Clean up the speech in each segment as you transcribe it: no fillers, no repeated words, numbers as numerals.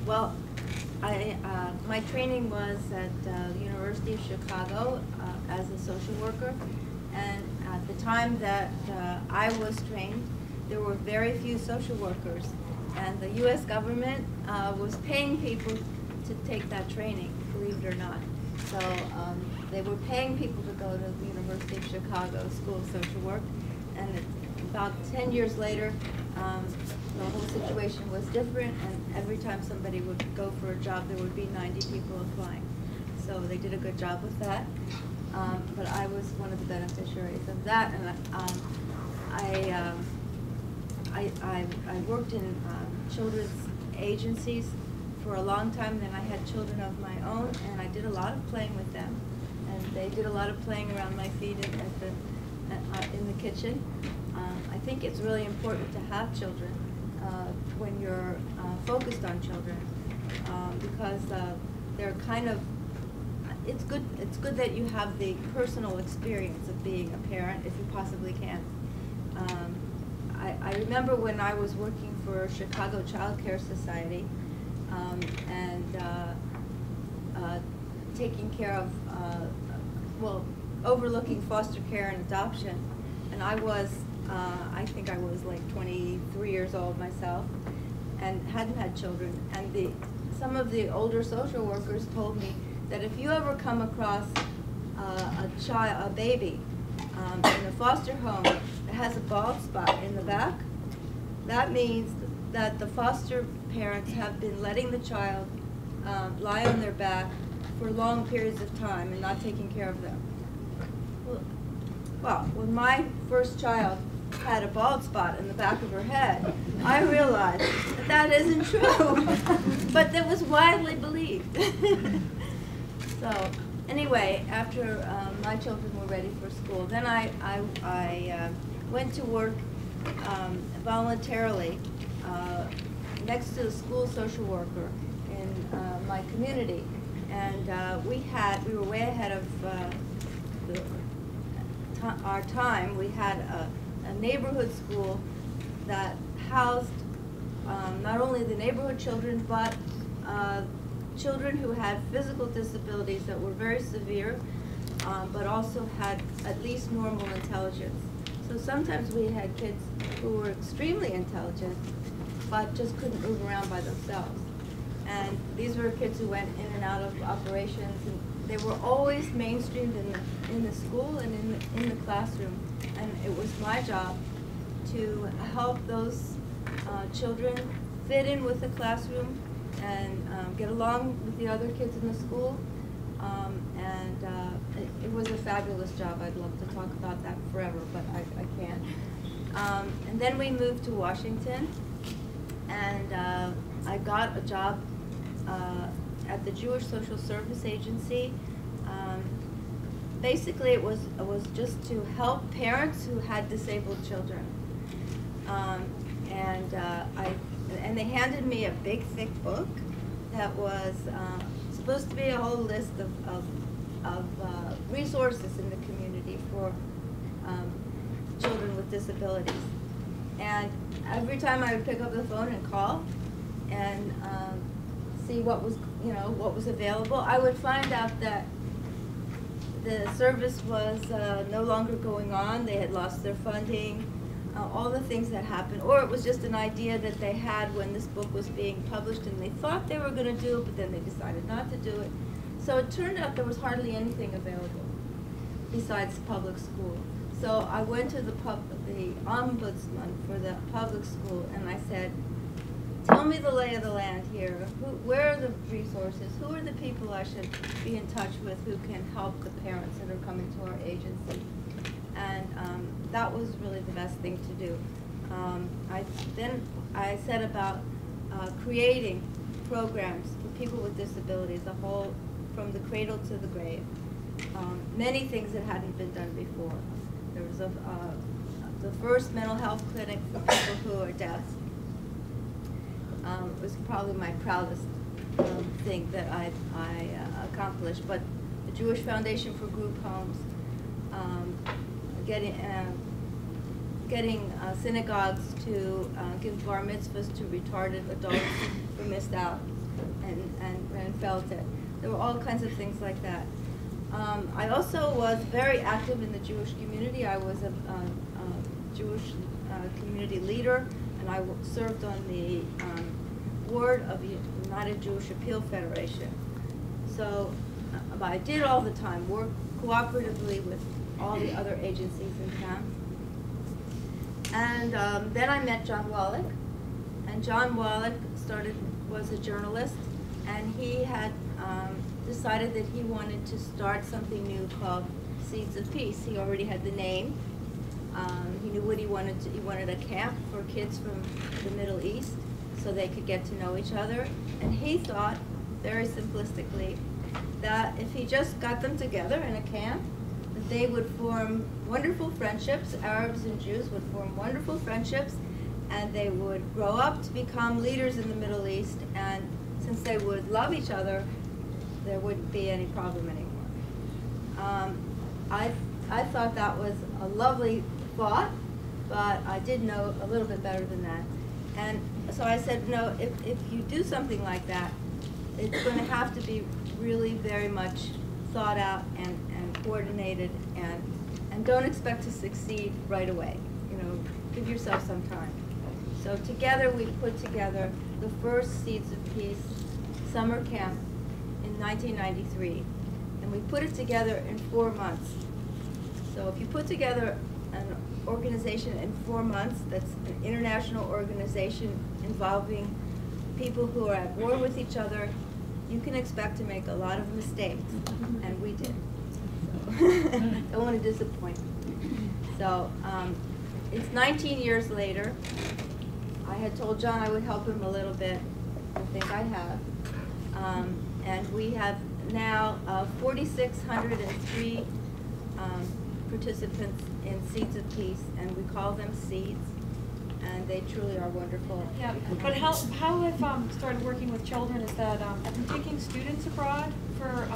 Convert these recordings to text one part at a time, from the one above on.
Well, my training was at the University of Chicago as a social worker, and at the time that I was trained, there were very few social workers, and the U.S. government was paying people to take that training, believe it or not. So they were paying people to go to the University of Chicago School of Social Work, and about 10 years later, the whole situation was different, and every time somebody would go for a job, there would be 90 people applying. So they did a good job with that. But I was one of the beneficiaries of that, and I worked in children's agencies for a long time. Then I had children of my own, and I did a lot of playing with them, and they did a lot of playing around my feet in the kitchen. I think it's really important to have children when you're focused on children, because they're kind of, it's good that you have the personal experience of being a parent if you possibly can. I remember when I was working for Chicago Child Care Society and taking care of, well, overlooking foster care and adoption, and I think I was like 23 years old myself, and hadn't had children. And some of the older social workers told me that if you ever come across a baby in a foster home that has a bald spot in the back, that means that the foster parents have been letting the child lie on their back for long periods of time and not taking care of them. Well, when my first child had a bald spot in the back of her head, I realized that isn't true, but that was widely believed. So anyway, after my children were ready for school, then I went to work voluntarily next to the school social worker in my community, and we were way ahead of our time. We had a neighborhood school that housed not only the neighborhood children, but children who had physical disabilities that were very severe, but also had at least normal intelligence. So sometimes we had kids who were extremely intelligent, but just couldn't move around by themselves. And these were kids who went in and out of operations, and they were always mainstreamed in the school and in the classroom. And it was my job to help those children fit in with the classroom and get along with the other kids in the school. It was a fabulous job. I'd love to talk about that forever, but I can't. And then we moved to Washington, and I got a job at the Jewish Social Service Agency. Basically, it was just to help parents who had disabled children. And they handed me a big, thick book that was supposed to be a whole list of resources in the community for children with disabilities. And every time I would pick up the phone and call and see what was available, I would find out that the service was no longer going on. They had lost their funding, all the things that happened, or it was just an idea that they had when this book was being published, and they thought they were going to do it, but then they decided not to do it. So it turned out there was hardly anything available besides public school. So I went to the ombudsman for the public school, and I said, tell me the lay of the land here. Where are the resources? Who are the people I should be in touch with who can help the parents that are coming to our agency? And that was really the best thing to do. Then I set about creating programs for people with disabilities, a whole, from the cradle to the grave. Many things that hadn't been done before. There was the first mental health clinic for people who are deaf. It was probably my proudest thing that I accomplished. But the Jewish Foundation for Group Homes, getting synagogues to give bar mitzvahs to retarded adults who missed out and felt it. There were all kinds of things like that. I also was very active in the Jewish community. I was a Jewish community leader, and I served on the board of the United Jewish Appeal Federation. So I did all the time, work cooperatively with all the other agencies in town. And then I met John Wallach, and John Wallach was a journalist, and he had decided that he wanted to start something new called Seeds of Peace. He already had the name. He knew what he wanted. He wanted a camp for kids from the Middle East so they could get to know each other. And he thought, very simplistically, that if he just got them together in a camp, that they would form wonderful friendships. Arabs and Jews would form wonderful friendships, and they would grow up to become leaders in the Middle East. And since they would love each other, there wouldn't be any problem anymore. I thought that was a lovely thought, but I did know a little bit better than that. And so I said, no, if you do something like that, it's going to have to be really very much thought out and coordinated, and don't expect to succeed right away. You know, give yourself some time. So together we put together the first Seeds of Peace summer camp in 1993, and we put it together in 4 months. So if you put together an organization in 4 months, that's an international organization involving people who are at war with each other, you can expect to make a lot of mistakes, and we did. So don't want to disappoint. So it's 19 years later. I had told John I would help him a little bit. I think I have. And we have now 4,603 participants in Seeds of Peace, and we call them Seeds, and they truly are wonderful. Yeah, but how I've started working with children is that I've been taking students abroad for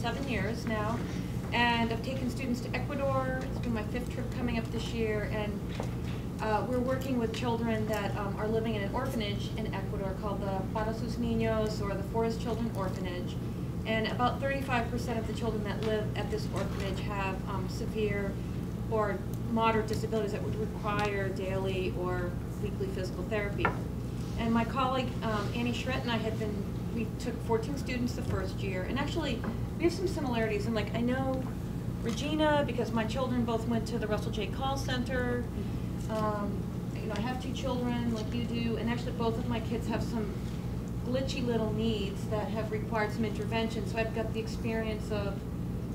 7 years now, and I've taken students to Ecuador. It's been my 5th trip coming up this year, and we're working with children that are living in an orphanage in Ecuador called the Para Sus Niños, or the For His Children Orphanage. And about 35% of the children that live at this orphanage have severe or moderate disabilities that would require daily or weekly physical therapy. And my colleague Annie Schritt and I we took 14 students the first year, and actually we have some similarities. And like, I know Regina because my children both went to the Russell J. Call Center. You know, I have 2 children like you do, and actually both of my kids have some glitchy little needs that have required some intervention. So I've got the experience of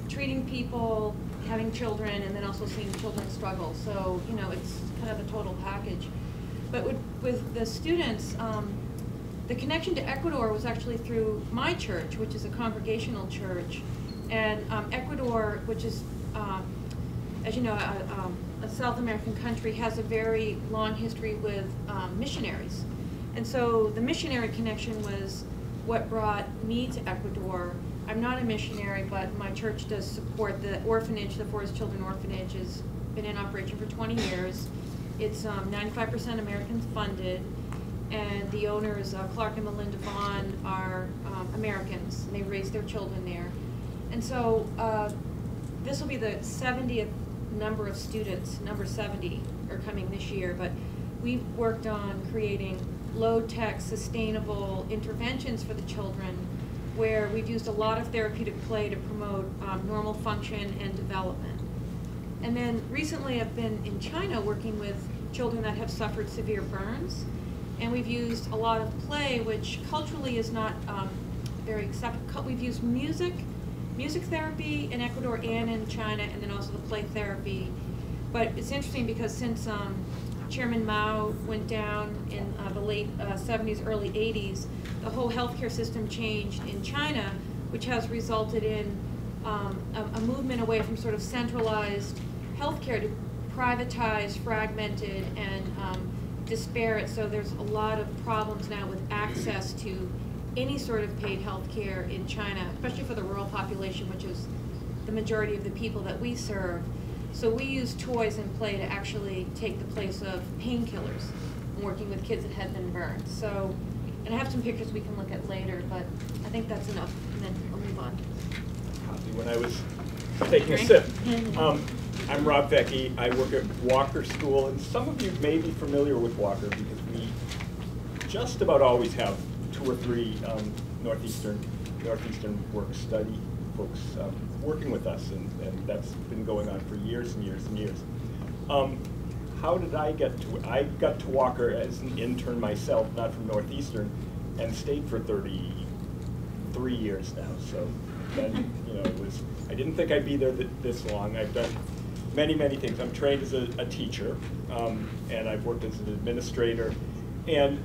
treating people, having children, and then also seeing children struggle. So, you know, it's kind of a total package. But with the students, the connection to Ecuador was actually through my church, which is a congregational church. And Ecuador, which is, as you know, a South American country, has a very long history with missionaries. And so the missionary connection was what brought me to Ecuador. I'm not a missionary, but my church does support the orphanage. The For His Children Orphanage has been in operation for 20 years. It's 95% American funded, and the owners, Clark and Melinda Vaughn, are Americans, and they raise their children there. And so this will be the 70th number of students. Number 70 are coming this year, but we've worked on creating low-tech, sustainable interventions for the children, where we've used a lot of therapeutic play to promote normal function and development. And then recently I've been in China working with children that have suffered severe burns, and we've used a lot of play, which culturally is not very accepted. We've used music therapy in Ecuador and in China, and then also the play therapy. But it's interesting because since Chairman Mao went down in the late 70s, early 80s, the whole healthcare system changed in China, which has resulted in a movement away from sort of centralized healthcare to privatized, fragmented, and disparate. So there's a lot of problems now with access to any sort of paid healthcare in China, especially for the rural population, which is the majority of the people that we serve. So we use toys and play to actually take the place of painkillers, working with kids that had been burned. So And I have some pictures we can look at later, but I think that's enough, and then I'll move on. When I was taking a sip. I'm Rob Vecchi. I work at Walker School, and some of you may be familiar with Walker because we just about always have 2 or 3 Northeastern work-study folks working with us, and that's been going on for years and years and years. How did I get to it? I got to Walker as an intern myself, not from Northeastern, and stayed for 33 years now. So that, I didn't think I'd be there this long. I've done many, many things. I'm trained as a teacher, and I've worked as an administrator. And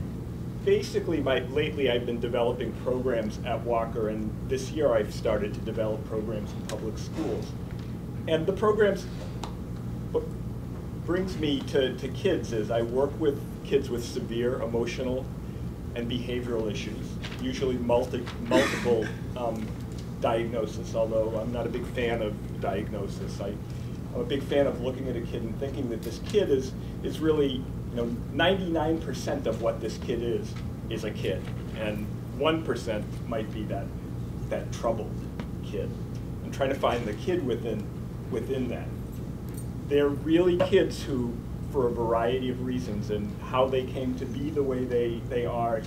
basically, lately I've been developing programs at Walker, and this year I've started to develop programs in public schools. And the programs, what brings me to kids is I work with kids with severe emotional and behavioral issues, usually multiple diagnosis, although I'm not a big fan of diagnosis. I'm a big fan of looking at a kid and thinking that this kid is really, 99% of what this kid is a kid, and 1% might be that troubled kid, and trying to find the kid within that. They're really kids who, for a variety of reasons, and how they came to be the way they are, it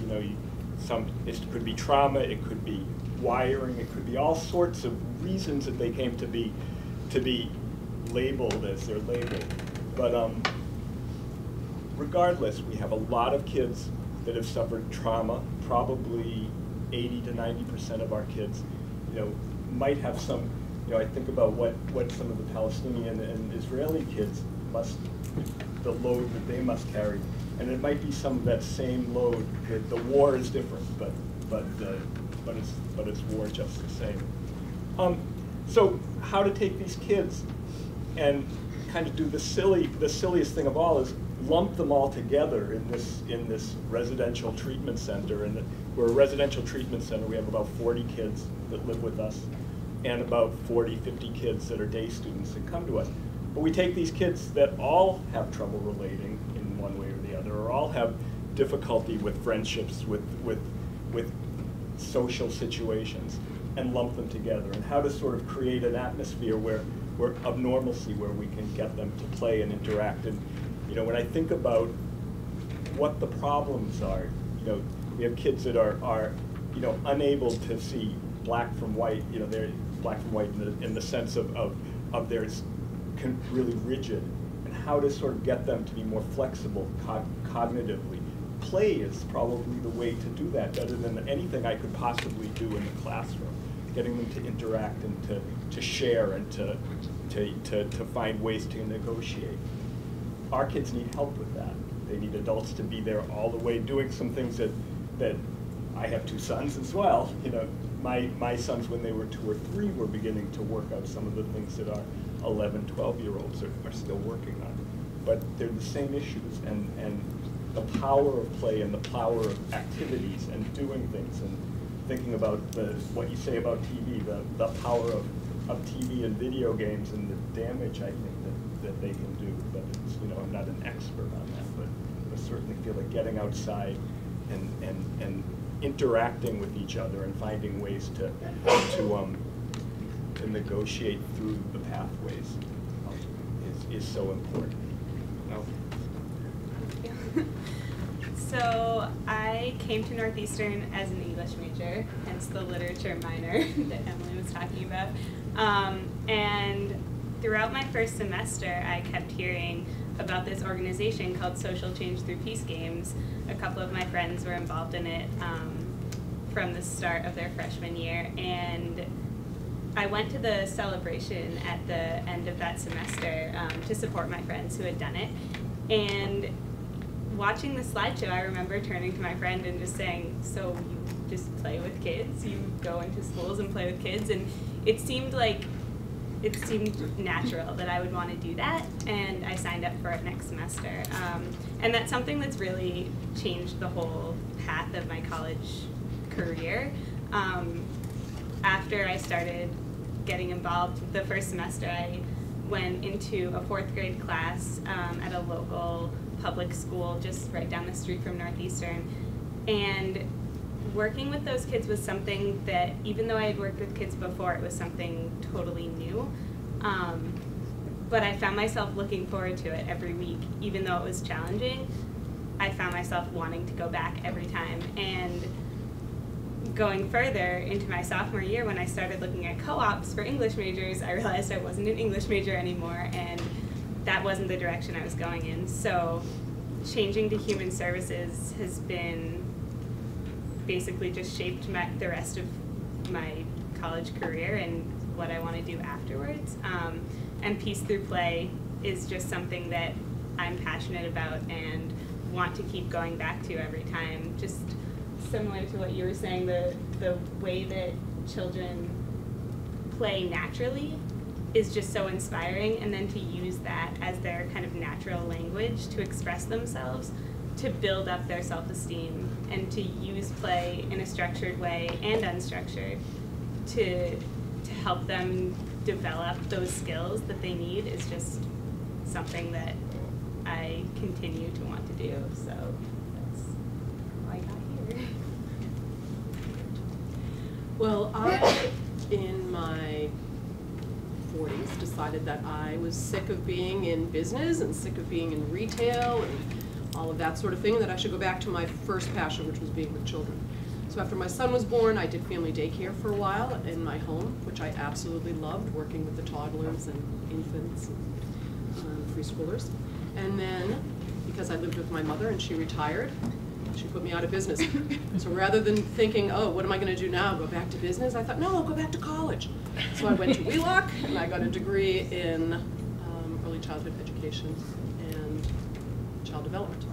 could be trauma, it could be wiring, it could be all sorts of reasons that they came to be labeled as they're labeled. But regardless, we have a lot of kids that have suffered trauma. Probably 80 to 90% of our kids, might have some. I think about what some of the Palestinian and Israeli kids the load that they must carry, and it might be some of that same load. The war is different, but it's war just the same. So how to take these kids and kind of do the silliest thing of all is lump them all together in this residential treatment center. And we're a residential treatment center. We have about 40 kids that live with us, and about 40, 50 kids that are day students that come to us. But we take these kids that all have trouble relating in one way or the other, or all have difficulty with friendships, with social situations, and lump them together, and how to sort of create an atmosphere of normalcy where we can get them to play and interact. And when I think about what the problems are, we have kids that are unable to see black from white. They're black from white in the sense of their really rigid, and how to sort of get them to be more flexible cognitively. Play is probably the way to do that, better than anything I could possibly do in the classroom. Getting them to interact and to share and to find ways to negotiate. Our kids need help with that. They need adults to be there all the way, doing some things that I have 2 sons as well. My sons, when they were 2 or 3, were beginning to work out some of the things that our 11, 12-year-olds are still working on. But they're the same issues, and the power of play and the power of activities and doing things, and thinking about what you say about TV, the power of TV and video games, and the damage I think that they can do. But I'm not an expert on that, but I certainly feel like getting outside and interacting with each other and finding ways to negotiate through the pathways is so important. So I came to Northeastern as an English major, hence the literature minor that Emily was talking about. And throughout my first semester, I kept hearing about this organization called Social Change Through Peace Games. A couple of my friends were involved in it from the start of their freshman year, and I went to the celebration at the end of that semester to support my friends who had done it. And watching the slideshow, I remember turning to my friend and just saying, "So you just play with kids? You go into schools and play with kids?" And it seemed natural that I would want to do that, and I signed up for it next semester. And that's something that's really changed the whole path of my college career. After I started getting involved the first semester, I went into a 4th grade class at a local public school just right down the street from Northeastern, and working with those kids was something that, even though I had worked with kids before, it was something totally new. But I found myself looking forward to it every week, even though it was challenging. I found myself wanting to go back every time. And going further into my sophomore year, when I started looking at co-ops for English majors, I realized I wasn't an English major anymore, and that wasn't the direction I was going in. So changing to human services has been basically just shaped the rest of my college career and what I want to do afterwards. And Peace Through Play is just something that I'm passionate about and want to keep going back to every time. Just similar to what you were saying, the way that children play naturally is just so inspiring, and then to use that as their kind of natural language to express themselves, to build up their self-esteem, and to use play in a structured way and unstructured to help them develop those skills that they need is just something that I continue to want to do. So that's how I got here. Well, I, in my 40s, decided that I was sick of being in business and sick of being in retail and all of that sort of thing, that I should go back to my first passion, which was being with children. So after my son was born, I did family daycare for a while in my home, which I absolutely loved, working with the toddlers and infants and preschoolers. And then, because I lived with my mother and she retired, she put me out of business. So rather than thinking, oh, what am I going to do now, go back to business, I thought, no, I'll go back to college. So I went to Wheelock and I got a degree in early childhood education and child development.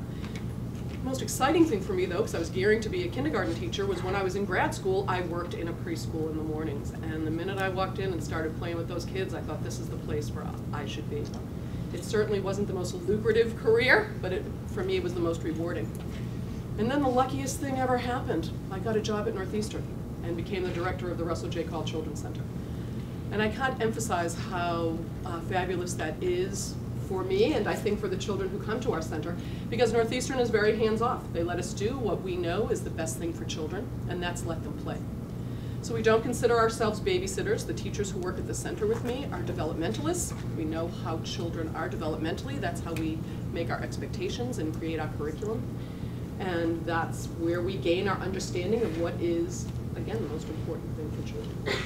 The most exciting thing for me, though, because I was gearing to be a kindergarten teacher, was when I was in grad school, I worked in a preschool in the mornings. And the minute I walked in and started playing with those kids, I thought this is the place where I should be. It certainly wasn't the most lucrative career, but for me it was the most rewarding. And then the luckiest thing ever happened. I got a job at Northeastern and became the director of the Russell J. Call Children's Center. And I can't emphasize how fabulous that is for me, and I think for the children who come to our center, because Northeastern is very hands-off. They let us do what we know is the best thing for children, and that's let them play. So we don't consider ourselves babysitters. The teachers who work at the center with me are developmentalists. We know how children are developmentally. That's how we make our expectations and create our curriculum. And that's where we gain our understanding of what is, again, the most important thing for children.